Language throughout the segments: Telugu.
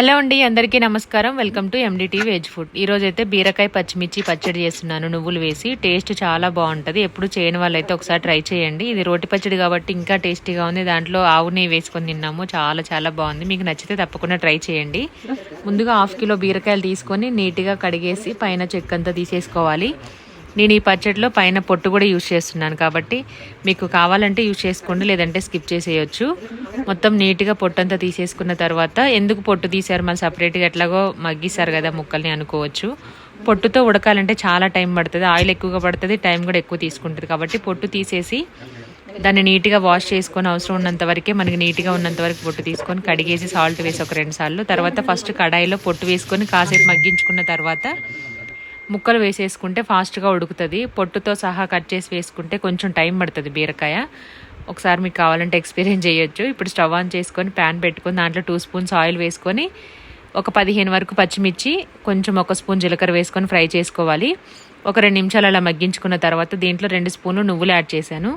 హలో అండి, అందరికీ నమస్కారం. Welcome to NDT veg food. ఈరోజు అయితే బీరకాయ పచ్చిమిర్చి పచ్చడి చేస్తున్నాను నువ్వులు వేసి. టేస్ట్ చాలా బాగుంటుంది. ఎప్పుడు చేయని వాళ్ళైతే ఒకసారి ట్రై చేయండి. ఇది రోటి పచ్చడి కాబట్టి ఇంకా టేస్టీగా ఉంది. దాంట్లో ఆవు నెయ్యి వేసుకొని తిన్నాము. చాలా చాలా బాగుంది. మీకు నచ్చితే తప్పకుండా ట్రై చేయండి. ముందుగా 1/2 కిలో బీరకాయలు తీసుకొని నీట్గా కడిగేసి పైన చెక్కంతా తీసేసుకోవాలి. నేను ఈ పచ్చడిలో పైన పొట్టు కూడా యూజ్ చేస్తున్నాను కాబట్టి మీకు కావాలంటే యూజ్ చేసుకోండి, లేదంటే స్కిప్ చేసేయచ్చు. మొత్తం నీట్గా పొట్టంతా తీసేసుకున్న తర్వాత ఎందుకు పొట్టు తీసారు, మళ్ళీ సపరేట్గా ఎట్లాగో మగ్గిస్తారు కదా ముక్కల్ని అనుకోవచ్చు. పొట్టుతో ఉడకాలంటే చాలా టైం పడుతుంది, ఆయిల్ ఎక్కువగా పడుతుంది, టైం కూడా ఎక్కువ తీసుకుంటుంది. కాబట్టి పొట్టు తీసేసి దాన్ని నీట్గా వాష్ చేసుకొని అవసరం ఉన్నంత వరకే, మనకి నీట్గా ఉన్నంత వరకు పొట్టు తీసుకొని కడిగేసి సాల్ట్ వేసి ఒక 2 సార్లు తర్వాత ఫస్ట్ కడాయిలో పొట్టు వేసుకొని కాసేపు మగ్గించుకున్న తర్వాత ముక్కలు వేసేసుకుంటే ఫాస్ట్గా ఉడుకుతుంది. పొట్టుతో సహా కట్ చేసి వేసుకుంటే కొంచెం టైం పడుతుంది బీరకాయ. ఒకసారి మీకు కావాలంటే ఎక్స్పీరియన్స్ చేయొచ్చు. ఇప్పుడు స్టవ్ ఆన్ చేసుకొని ప్యాన్ పెట్టుకొని దాంట్లో 2 స్పూన్స్ ఆయిల్ వేసుకొని ఒక 15 వరకు పచ్చిమిర్చి, కొంచెం 1 స్పూన్ జీలకర్ర వేసుకొని ఫ్రై చేసుకోవాలి. ఒక 2 నిమిషాలు అలా మగ్గించుకున్న తర్వాత దీంట్లో 2 స్పూన్లు నువ్వులు యాడ్ చేశాను.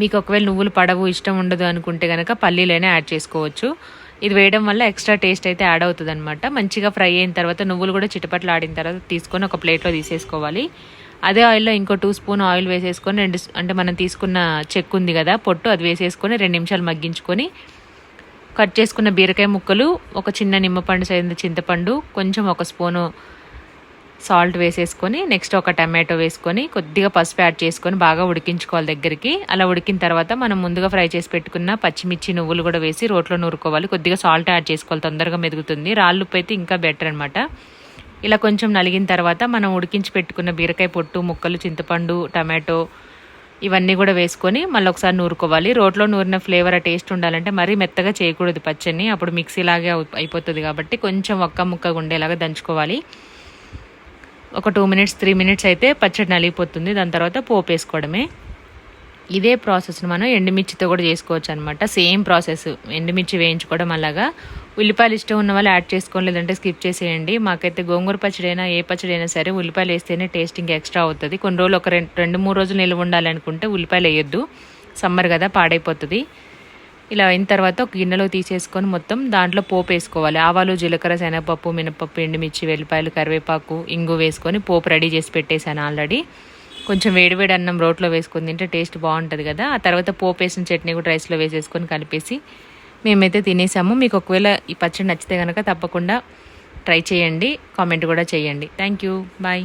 మీకు ఒకవేళ నువ్వులు పడవు, ఇష్టం ఉండదు అనుకుంటే కనుక పల్లీలైనా యాడ్ చేసుకోవచ్చు. ఇది వేయడం వల్ల ఎక్స్ట్రా టేస్ట్ అయితే యాడ్ అవుతుంది అనమాట. మంచిగా ఫ్రై అయిన తర్వాత నువ్వులు కూడా చిటపట్లు ఆడిన తర్వాత తీసుకొని ఒక ప్లేట్లో తీసేసుకోవాలి. అదే ఆయిల్లో ఇంకో 2 స్పూన్ ఆయిల్ వేసేసుకొని అంటే మనం తీసుకున్న చెక్కు ఉంది కదా పొట్టు, అది వేసేసుకొని 2 నిమిషాలు మగ్గించుకొని కట్ చేసుకున్న బీరకాయ ముక్కలు, ఒక చిన్న నిమ్మపండు సైజు చింతపండు, కొంచెం 1 స్పూను సాల్ట్ వేసేసుకొని నెక్స్ట్ ఒక టమాటో వేసుకొని కొద్దిగా పసుపు యాడ్ చేసుకొని బాగా ఉడికించుకోవాలి దగ్గరికి. అలా ఉడికిన తర్వాత మనం ముందుగా ఫ్రై చేసి పెట్టుకున్న పచ్చిమిర్చి నువ్వులు కూడా వేసి రోట్లో నూరుకోవాలి. కొద్దిగా సాల్ట్ యాడ్ చేసుకోవాలి, తొందరగా మెదుగుతుంది. రాళ్ళు ఉప్పు అయితే ఇంకా బెటర్ అనమాట. ఇలా కొంచెం నలిగిన తర్వాత మనం ఉడికించి పెట్టుకున్న బీరకాయ పొట్టు ముక్కలు, చింతపండు, టమాటో ఇవన్నీ కూడా వేసుకొని మళ్ళీ ఒకసారి నూరుకోవాలి. రోట్లో నూరిన ఫ్లేవర్ ఆ టేస్ట్ ఉండాలంటే మరీ మెత్తగా చేయకూడదు పచ్చడిని, అప్పుడు మిక్సీలాగే అయిపోతుంది. కాబట్టి కొంచెం ఒక్క ముక్కగా ఉండేలాగా దంచుకోవాలి. ఒక 2 మినిట్స్ 3 మినిట్స్ అయితే పచ్చడి నలిగిపోతుంది. దాని తర్వాత పోపు వేసుకోవడమే. ఇదే ప్రాసెస్ని మనం ఎండుమిర్చితో కూడా చేసుకోవచ్చు అనమాట. సేమ్ ప్రాసెస్, ఎండుమిర్చి వేయించుకోవడం. అలాగా ఉల్లిపాయలు ఇష్టం ఉన్న వాళ్ళు యాడ్ చేసుకోండి, లేదంటే స్కిప్ చేసేయండి. మాకైతే గోంగూర పచ్చడి అయినా ఏ పచ్చడి అయినా సరే ఉల్లిపాయలు వేస్తేనే టేస్ట్ ఇంకా ఎక్స్ట్రా అవుతుంది. కొన్ని రోజులు ఒక 2-3 రోజులు నిల్వ ఉండాలనుకుంటే ఉల్లిపాయలు వేయొద్దు, సమ్మర్ కదా పాడైపోతుంది. ఇలా అయిన తర్వాత ఒక గిన్నెలో తీసేసుకొని మొత్తం దాంట్లో పోపు వేసుకోవాలి. ఆవాలు, జీలకర్ర, శనగపప్పు, మినపప్పు, ఎండుమిర్చి, వెల్లిపాయలు, కరివేపాకు, ఇంగు వేసుకొని పోపు రెడీ చేసి పెట్టేశాను ఆల్రెడీ. కొంచెం వేడివేడి అన్నం రోట్లో వేసుకొని తింటే టేస్ట్ బాగుంటుంది కదా. ఆ తర్వాత పోపు వేసిన చట్నీ కూడా రైస్లో వేసేసుకొని కలిపేసి మేమైతే తినేసాము. మీకు ఒకవేళ ఈ పచ్చడి నచ్చితే కనుక తప్పకుండా ట్రై చేయండి, కామెంట్ కూడా చేయండి. Thank you, bye.